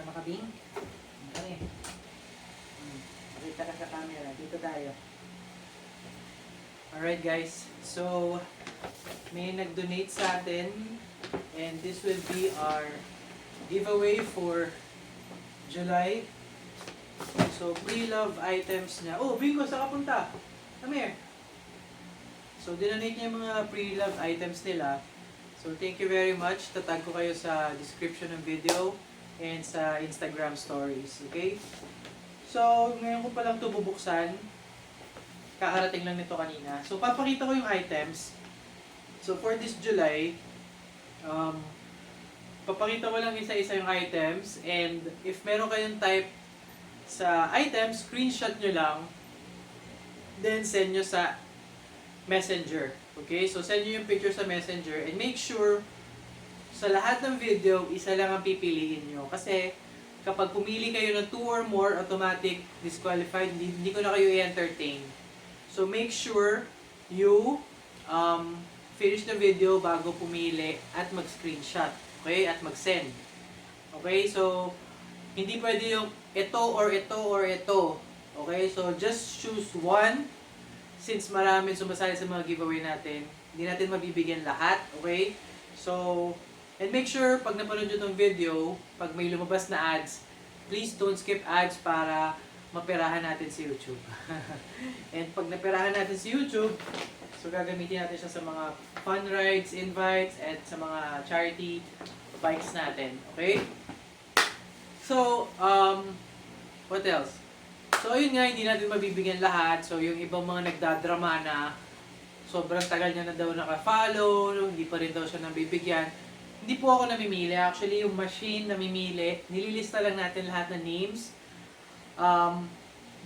makabing. Okay. Pakita ka sa camera. Dito tayo. Alright guys, so may nag-donate sa atin and this will be our giveaway for July. So pre-love items niya. Oh, Bingo, saan ka punta? Come here. So dinonate niya yung mga pre-love items nila. So thank you very much. Tatag ko kayo sa description ng video and sa Instagram stories. Okay? So ngayon ko pa lang ito bubuksan. Kakarating lang nito kanina. So, papakita ko yung items. So, for this July, papakita ko lang isa-isa yung items. And, if meron kayong type sa items, screenshot nyo lang. Then, send nyo sa Messenger. Okay? So, send nyo yung picture sa Messenger. And make sure, sa lahat ng video, isa lang ang pipiliin nyo. Kasi, kapag pumili kayo ng 2 or more, automatic disqualified. Hindi ko na kayo i-entertain. So make sure you finish the video bago pumili at mag-screenshot. Okay? At mag-send. Okay? So hindi pwede yung ito or ito or ito. Okay? So just choose one. Since maraming sumasali sa mga giveaway natin, hindi natin mabibigyan lahat. Okay? So, and make sure pag napanood nyo itong video, pag may lumabas na ads, please don't skip ads para maperahan natin si YouTube. And pag naperahan natin si YouTube, so gagamitin natin siya sa mga fun rides, invites, at sa mga charity bikes natin. Okay? So, what else? So, ayun nga, hindi natin mabibigyan lahat. So, yung ibang mga nagdadrama na sobrang tagal niya na daw naka-follow, hindi pa rin daw siya nabibigyan. Hindi po ako namimili. Actually, yung machine namimili, nililista lang natin lahat ng names.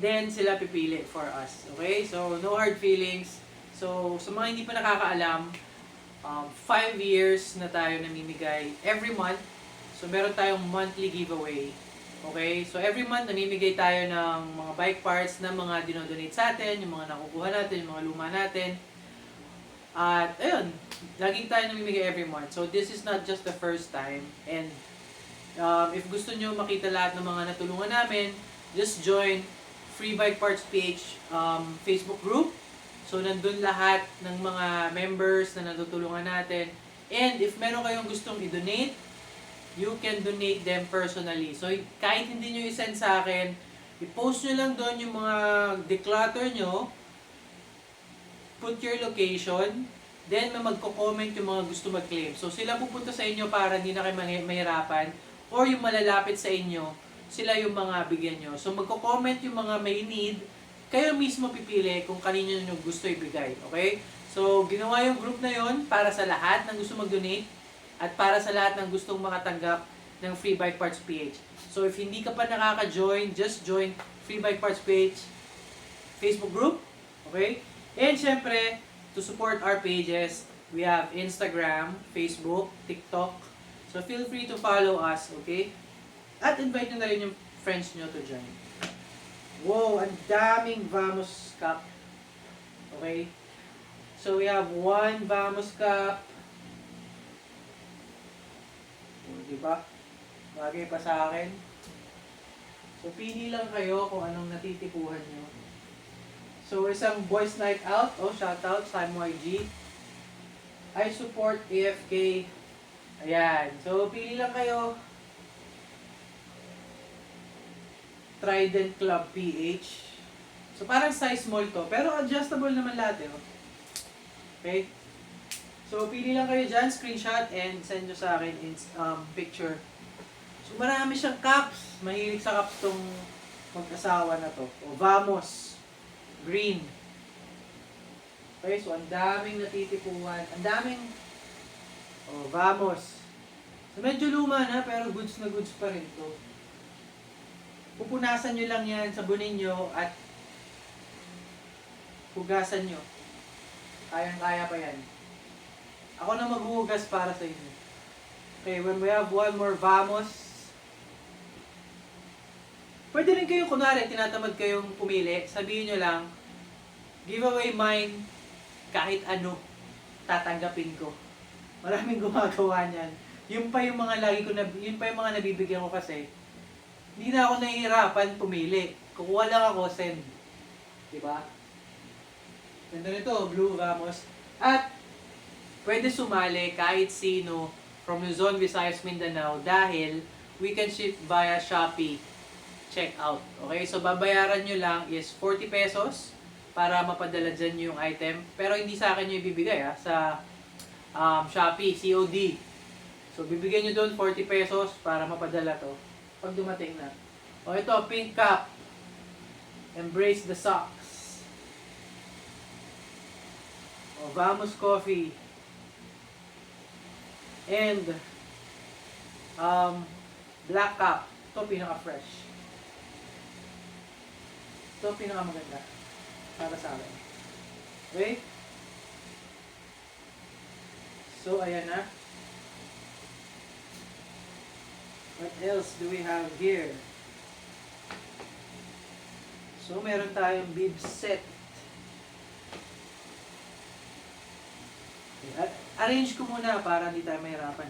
Then sila pipili for us. Okay? So, no hard feelings. So, sa mga hindi pa nakakaalam, 5 years na tayo namimigay every month. So, meron tayong monthly giveaway. Okay? So, every month namimigay tayo ng mga bike parts na mga dinodonate sa atin, yung mga nakukuha natin, yung mga luma natin. At, ayun, laging tayo namimigay every month. So, this is not just the first time. And, if gusto nyo makita lahat ng mga natulungan namin, just join Free Bike Parts PH Facebook group. So, nandun lahat ng mga members na natutulungan natin. And if meron kayong gustong i-donate, you can donate them personally. So, kahit hindi nyo i-send sa akin, i-post nyo lang doon yung mga declutter nyo, put your location, then magko-comment yung mga gusto mag-claim. So, sila pupunta sa inyo para hindi na kayo mahirapan, or yung malalapit sa inyo, sila yung mga bigyan nyo. So, magko-comment yung mga may need, kayo mismo pipili kung kanino nyo gusto ibigay. Okay? So, ginawa yung group na yon para sa lahat ng gusto mag-donate at para sa lahat ng gustong makatanggap ng Free Bike Parts PH. So, if hindi ka pa nakaka-join, just join Free Bike Parts PH Facebook group. Okay? And syempre, to support our pages, we have Instagram, Facebook, TikTok. So, feel free to follow us. Okay? At invite nyo na rin yung friends nyo to join. Wow, ang daming Vamos Cup. Okay? So, we have 1 Vamos Cup. O, diba? Bagay pa sa akin. So, pili lang kayo kung anong natitipuhan nyo. So, isang boys night out. Oh, shoutout sa MYG. I support AFK. Ayan. So, pili lang kayo. Trident Club PH. So, parang size small to. Pero adjustable naman lahat eh. Okay? So, pili lang kayo dyan, screenshot, and send nyo sa akin in picture. So, marami siyang cups. Mahilig sa cups tong mag-asawa na to. O, Vamos. Green. Okay, so ang daming natitipuan. Ang daming Vamos. So, medyo luma na, pero goods na goods pa rin to. Pupunasan nyo lang yan, sabunin nyo, at hugasan nyo. Kayang-kaya pa yan. Ako na maghuhugas para sa inyo. Okay, when we have 1 more Vamos, pwede rin kayo, kunwari, tinatamad kayong pumili, sabihin nyo lang, giveaway mine, kahit ano, tatanggapin ko. Maraming gumagawa niyan. Yun pa yung mga lagi ko na, yun pa yung mga nabibigyan ko kasi. hindi na ako nahihirapan pumili. Kukuha lang ako, send. Diba? Ganda nito, Blue Vamos. At pwede sumali kahit sino from Luzon, Visayas, Mindanao dahil we can ship via Shopee checkout. Okay? So, babayaran nyo lang is 40 pesos para mapadala dyan yung item. Pero hindi sa akin yung ibibigay sa Shopee, COD. So, bibigyan nyo doon 40 pesos para mapadala to pag dumating na. O, ito, pink cup. Embrace the socks. O, Vamos Coffee. And, black cup. Ito, pinaka-fresh. Ito, pinaka-maganda. Para sa akin. Okay? So, ayan na. What else do we have here? So, meron tayong bib set. Okay, arrange ko muna para hindi tayo mahirapan.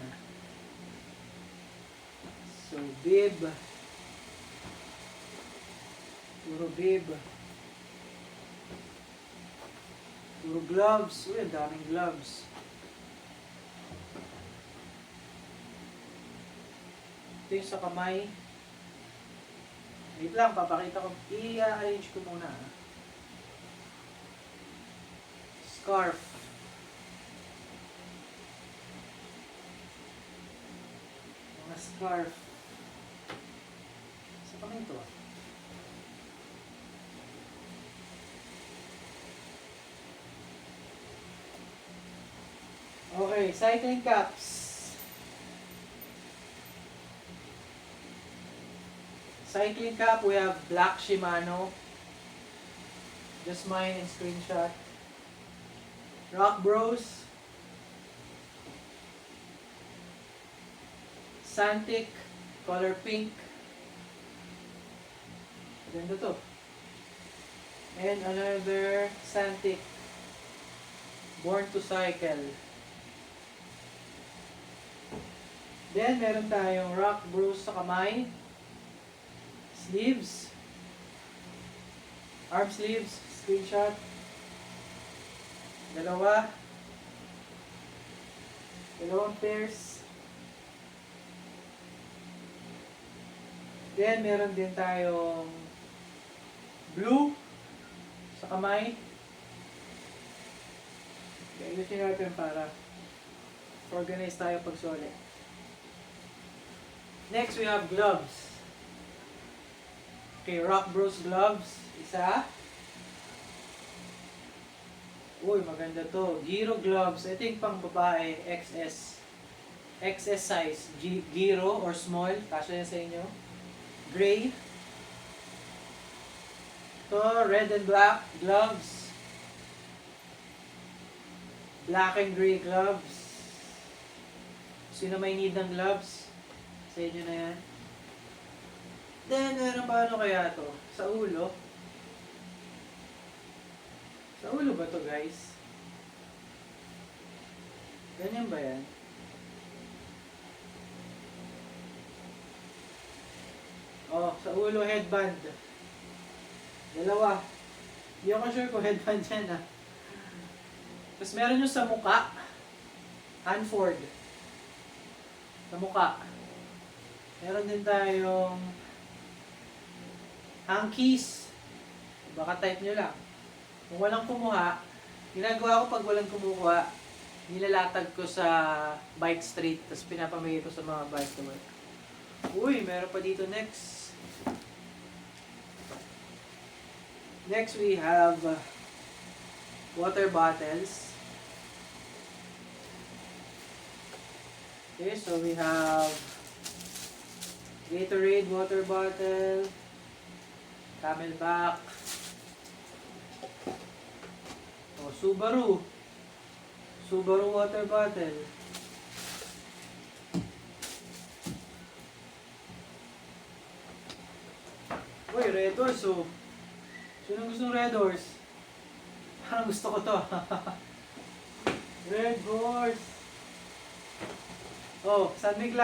So, bib. Puro bib. Puro gloves. Uy, ang daming gloves. Ito yung sa kamay. Wait lang, papakita ko. I-arrange ko muna. Scarf. Mga scarf. Sa kamay ito. Okay, cycling caps. Cycling cap, we have black Shimano. Just mine and screenshot. Rock Bros. Santic, color pink. Ganda to. And another Santic. Born to Cycle. Then, meron tayong Rock Bros sa kamay. Sleeves. Arm sleeves. Screenshot. Dalawang pairs. Then, meron din tayong blue sa kamay. Okay, ayusin natin para organize tayo pag sole. Next, we have gloves. Okay, Rock Bros gloves. Isa. Uy, maganda to. Giro gloves. I think pang babae, XS. XS size. Giro or small. Kasya yan sa inyo. Gray. Ito, red and black gloves. Black and gray gloves. Sino may need ng gloves? Sa inyo na yan. Then, meron pa ano kaya to? Sa ulo. Sa ulo ba to, guys? Ganyan ba yan? Oh, sa ulo headband. Dalawa. Hindi ako sure kung headband yan Tapos meron yung sa muka. Hanford. Sa muka. Meron din tayong hankies. Baka type nyo lang. Kung walang kumuha, ginagawa ko pag walang kumuha, nilalatag ko sa bike street, tapos pinapamigay ko sa mga bike to work. Uy, meron pa dito next. Next we have water bottles. Okay, so we have Gatorade water bottle, Camelback, Subaru water bottle. Uy, Red Horse Sino gusto ng Red Horse? Parang gusto ko to. Red Horse. Sun Mig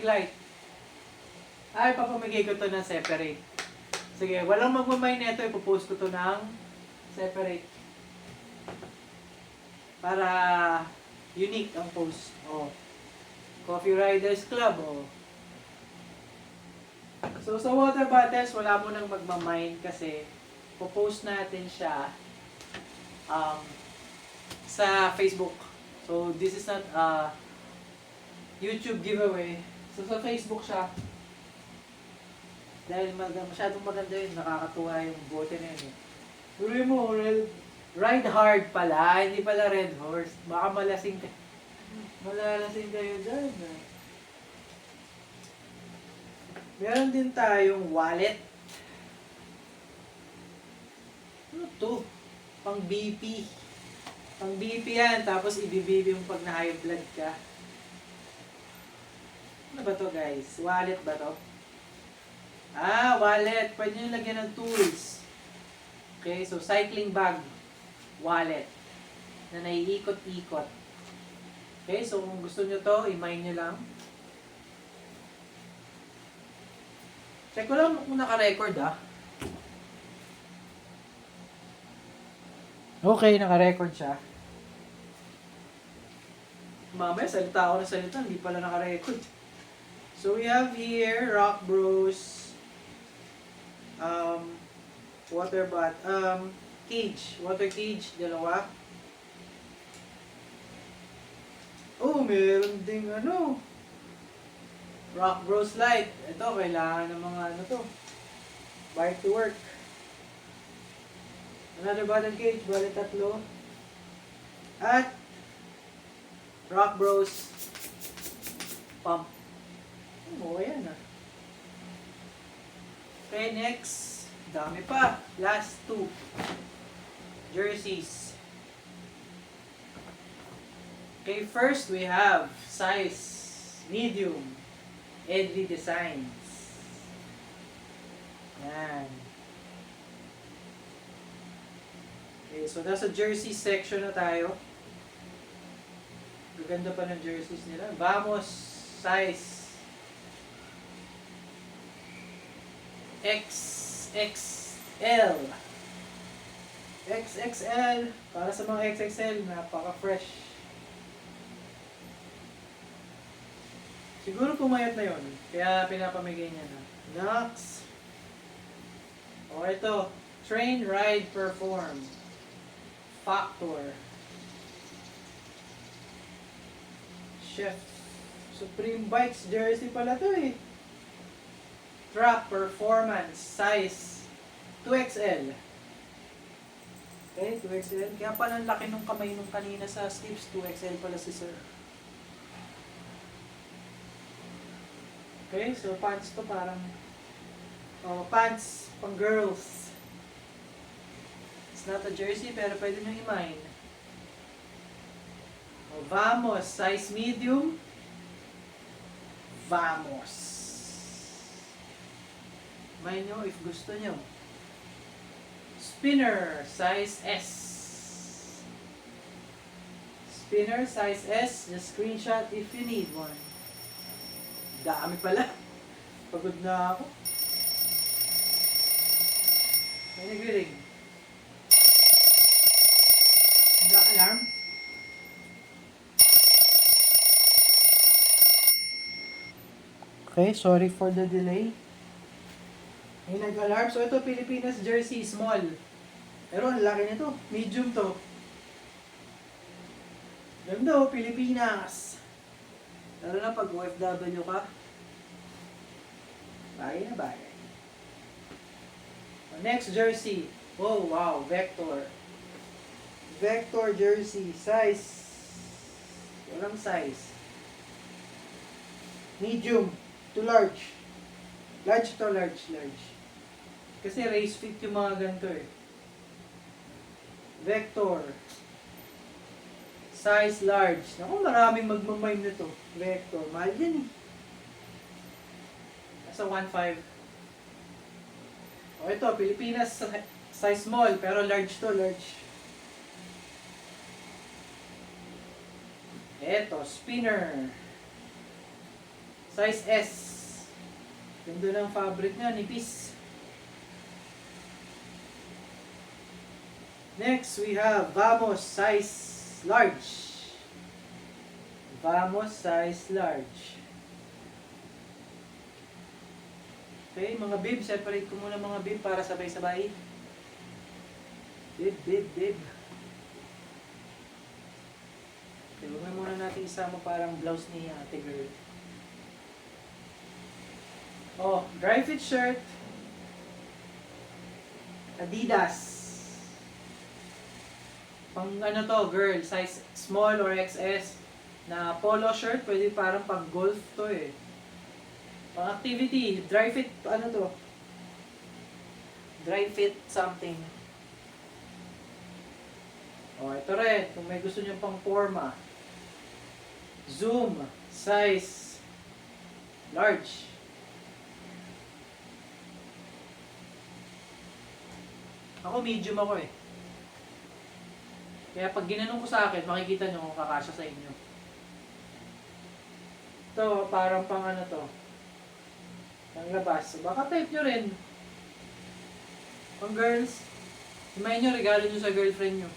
Light. Ay, papamigay ko to ng separate. Sige, walang magmamay nito, ipopost ko to ng separate. Para unique ang post. Oh. Coffee Riders Club. Oh. So, sa water bottles, wala mo nang magmamind kasi popost natin siya sa Facebook. So, this is not a YouTube giveaway. So, sa Facebook siya. Dahil masyadong maganda yun, nakakatuwa yung bote na yun. Tuloy mo, ride hard pala, hindi pala red horse. Baka malalasing ka. Malalasing kayo dyan. Meron din tayong wallet. Ano to? Pang BP. Pang BP yan, tapos i-BP yung pag na-high blood ka. Ano ba to guys? Wallet ba to? Ah, wallet. Pwede nyo lagyan ng tools. Okay, so cycling bag. Wallet. Na naiikot-ikot. Okay, so kung gusto nyo to, i-mine nyo lang. Check ko lang kung naka-record ah. Okay, naka-record siya. Mamaya, salita ako ng salita, hindi pala naka-record. So we have here, Rock Bros. Water cage. Water cage, dalawa. Oh, meron ding ano. Rock Bros Light. Ito, kailangan ng mga ano to. Bike to work. Another bottle cage, bali tatlo. At Rock Bros pump. Oh, ayan ah. Okay, next. Dami pa. Last two. Jerseys. Okay, first we have size medium. Edley Designs. Yan. Okay, so nasa jersey section na tayo. Gaganda pa ng jerseys nila. Vamos, size XXL. XXL. Para sa mga XXL, napaka-fresh. Siguro pumayat na yon, kaya pinapamigay niya na. Next. O ito, Train, Ride, Perform. Factor. Chef. Supreme Bikes jersey pala to eh. Track Performance, size 2XL. Okay, 2XL. Kaya pala ang laki nung kamay nung kanina sa sleeves, 2XL pala si sir. Okay, so pants to parang pants pang girls. It's not a jersey pero pwede nyo i-mine. Vamos, size medium. Vamos. Mine nyo if gusto nyo. Spinner, size S. Spinner, size S. Just screenshot if you need one. Dami pala. Pagod na ako. May nag-ring. Alarm. Okay, sorry for the delay. May nag-alarm. So ito, Pilipinas jersey, small. Pero ang laki nito. Medium to. Ganda o, Pilipinas. Lalo na pag OFW ka. Bagay na bagay. Next jersey. Oh, wow. Vector. Vector jersey. Size. Walang size. Medium to large. Large to large. Large. Kasi race fit yung mga ganito eh. Vector. Size large. Naku, maraming magmamime nito. Vector. Mahal yan eh. Nasa 1.5. O ito, Pilipinas size small, pero large to, large. Ito, spinner. Size S. Ganda ng fabric niya, nipis. Next, we have Vamos size large. Vamos size large. Okay, mga bib, separate ko muna mga bib para sabay-sabay. Bib, bib, bib. Okay, huwag na muna natin isama parang blouse ni ate girl. Oh, dry fit shirt. Adidas. Pang ano to, girl, size small or XS na polo shirt, pwede parang pag golf to eh. Pang activity, dry fit, ano to? Dry fit something. Oh, ito rin, kung may gusto niyo pang forma. Zoom, size large. Ako medium ako eh. Kaya pag ginanong ko sa akin, makikita nyo kung kakasya sa inyo. Ito, parang pang ano to. Pang labas. Baka type nyo rin. Pang girls. Himayin nyo, regalo nyo sa girlfriend nyo.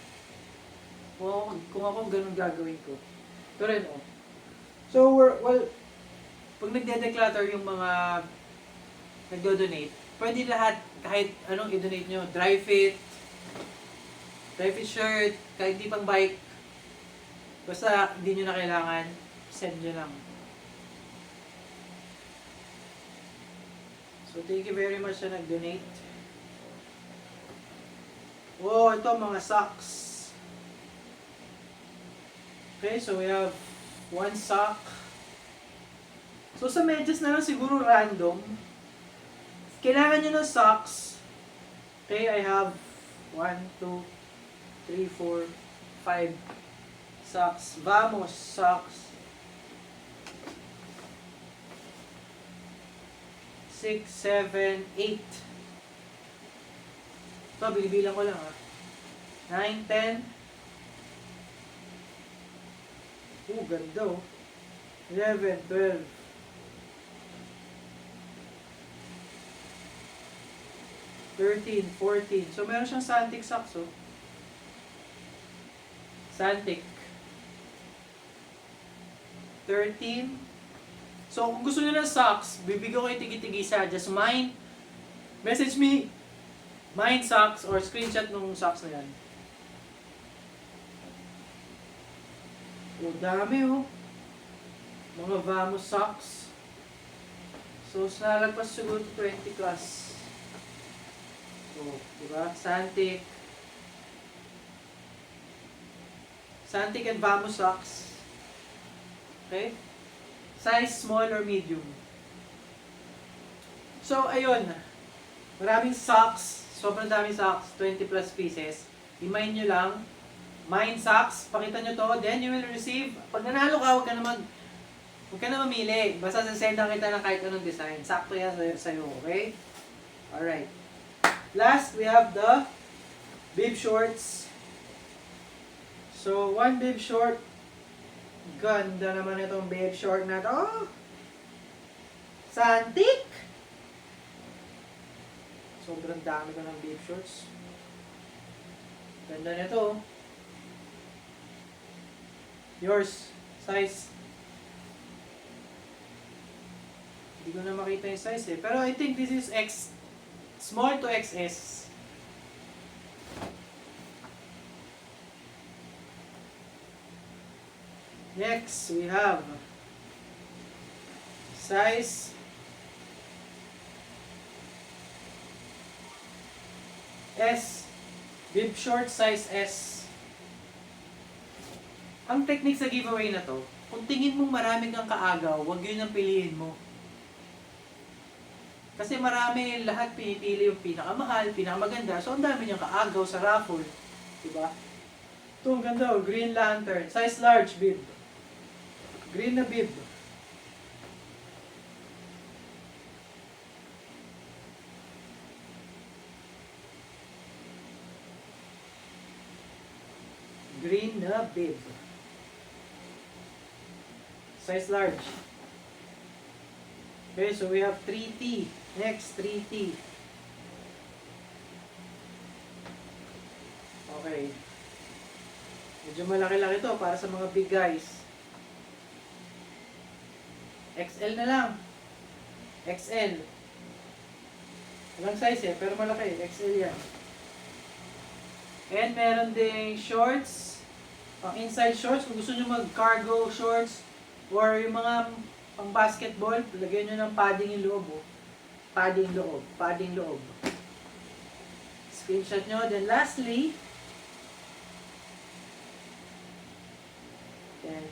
Kung ako, ganun gagawin ko. Ito rin, oh. So, pag nagde-declutter yung mga nagdo-donate, pwede lahat, kahit anong i-donate nyo. Dry fit shirt, kahit di pang bike. Basta hindi nyo na kailangan, send nyo lang. So, thank you very much sa nag-donate. Oh, ito mga socks. Okay, so we have one sock. So, sa medyas na lang siguro random. Kailangan nyo ng socks. Okay, I have 1, 2, 3, 4, 5 socks. Vamos socks. 6, 7, 8. Ito, binibilang ko lang ha. 9, 10. Ganda oh. 11, 12. 13, 14. So, meron siyang Santic socks oh. Santic. 13. So, kung gusto niyo ng socks, bibigyan ko yung tigi-tigisa. Just message me, mine socks, or screenshot nung socks na yan. Oh, dami oh. Mga Vamos socks. So, nalagpas siguro 20 plus. So, diba? Santic and Vamos socks. Okay? Size small or medium. So, ayun. Maraming socks. Sobrang daming socks. 20 plus pieces. Imayin nyo lang. Mine socks. Pakita nyo to. Then, you will receive. Pag nanalo ka, huwag ka na mamili. Basta sasendan kita ng kahit anong design. Sakto yan sa'yo. Okay? Alright. Last, we have the bib shorts. So, one bib short. Ganda naman itong bib short na to. Santic! Sobrang dami ko ng bib shorts. Ganda nito. Yours, size. Hindi ko na makita yung size eh. Pero I think this is small to XS. Next, we have size S. Bib short size S. Ang technique sa giveaway na to, kung tingin mong marami kang kaagaw, huwag yun ang piliin mo. Kasi marami, lahat pinipili yung pinakamahal, pinakamaganda. So, ang dami niyang kaagaw sa raffle. Diba? Ito, ang ganda oh. Green Lantern. Size large bib. Green na bib. Green na bib. Size large. Okay, so we have 3T. Next, 3T. Okay. Medyo malaki-laki to para sa mga big guys. XL na lang. XL. Walang size eh, pero malaki. XL yan. And meron ding shorts. Pang inside shorts. Kung gusto nyo mag-cargo shorts or yung mga pang basketball, lagyan nyo ng padding yung loob. Oh. Padding loob. Padding loob. Screenshot nyo. Then lastly, ten.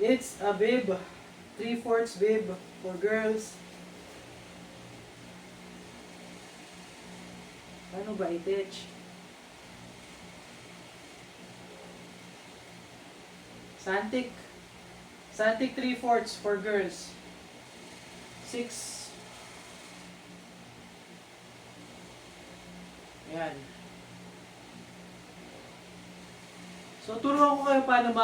It's a bib. 3/4 bib for girls. Ano ba itich? Santik. Santik 3/4 for girls. 6. Ayan. So, turuan ko kayo paano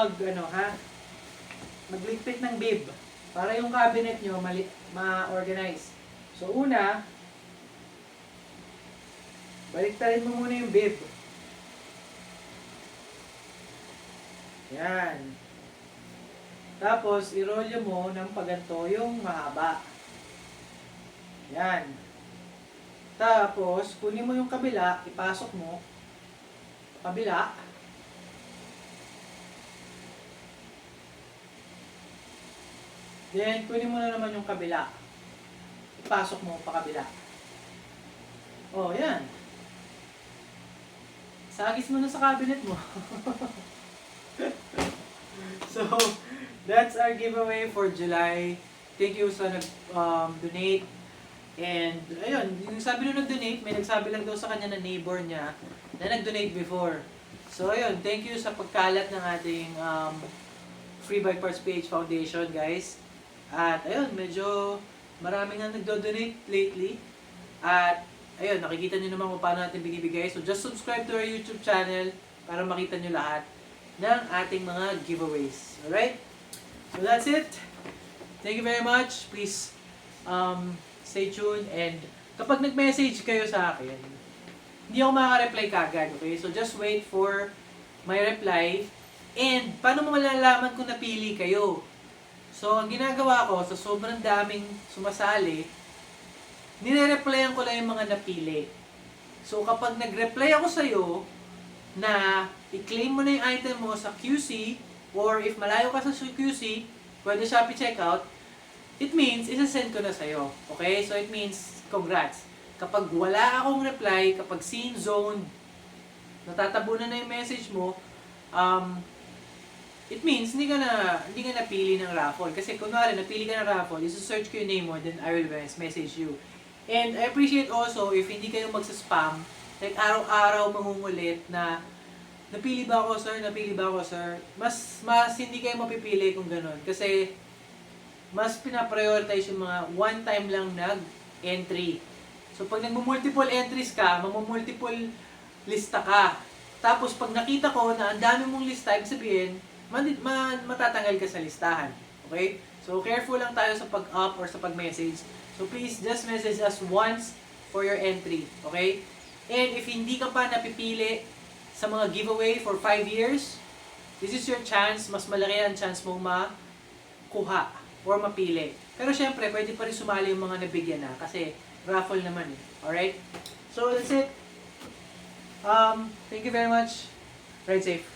magligpit ng bib para yung cabinet nyo ma-organize. So, una, baliktarin mo muna yung bib. Yan. Tapos, irolyo mo ng paganto yung mahaba. Yan. Tapos, kunin mo yung kabila, ipasok mo. Kabila. Then, kunin mo na naman yung kabila. Ipasok mo pa kabila. Oh, yan. Sagis mo na sa cabinet mo. So, that's our giveaway for July. Thank you sa nag-donate. And, ayun, yung sabi nung nag-donate, may nagsabi lang daw sa kanya na neighbor niya na nag-donate before. So, ayun, thank you sa pagkalat ng ating Free Bike Parts PH Foundation, guys. At, ayun, medyo marami nga nagdo-donate lately. At, ayun, nakikita nyo naman kung paano natin binibigay. So, just subscribe to our YouTube channel para makita nyo lahat ng ating mga giveaways. Alright? So, that's it. Thank you very much. Please, stay tuned. And, kapag nag-message kayo sa akin, hindi ako makaka-reply kagad, okay? So, just wait for my reply. And, paano mo malalaman kung napili kayo? So, ang ginagawa ko, sa sobrang daming sumasali, nire-replyan ko lang yung mga napili. So, kapag nag-reply ako sa'yo, na i-claim mo na yung item mo sa QC, or if malayo ka sa QC, pwede Shopee checkout, it means, isa-send ko na sa'yo. Okay? So, it means, congrats. Kapag wala akong reply, kapag seen zone, natatabunan na yung message mo, it means, hindi ka napili ng raffle. Kasi kunwari, napili ka ng raffle, isa-search ko yung name mo, then I will message you. And I appreciate also, if hindi kayo magsa-spam, like araw-araw mangungulit na, napili ba ako sir, napili ba ako sir, mas hindi kayo mapipili kung ganun. Kasi, mas pinaprioritize yung mga one-time lang nag-entry. So, pag nagmumultiple entries ka, mamumultiple lista ka. Tapos, pag nakita ko na ang dami mong lista, ibig sabihin, matatanggal ka sa listahan. Okay? So, careful lang tayo sa pag-up or sa pag-message. So, please just message us once for your entry. Okay? And if hindi ka pa napipili sa mga giveaway for 5 years, this is your chance. Mas malaki ang chance mong makuha or mapili. Pero syempre, pwede pa rin sumali yung mga nabigyan na kasi raffle naman eh. Alright? So, that's it. Thank you very much. Ride safe.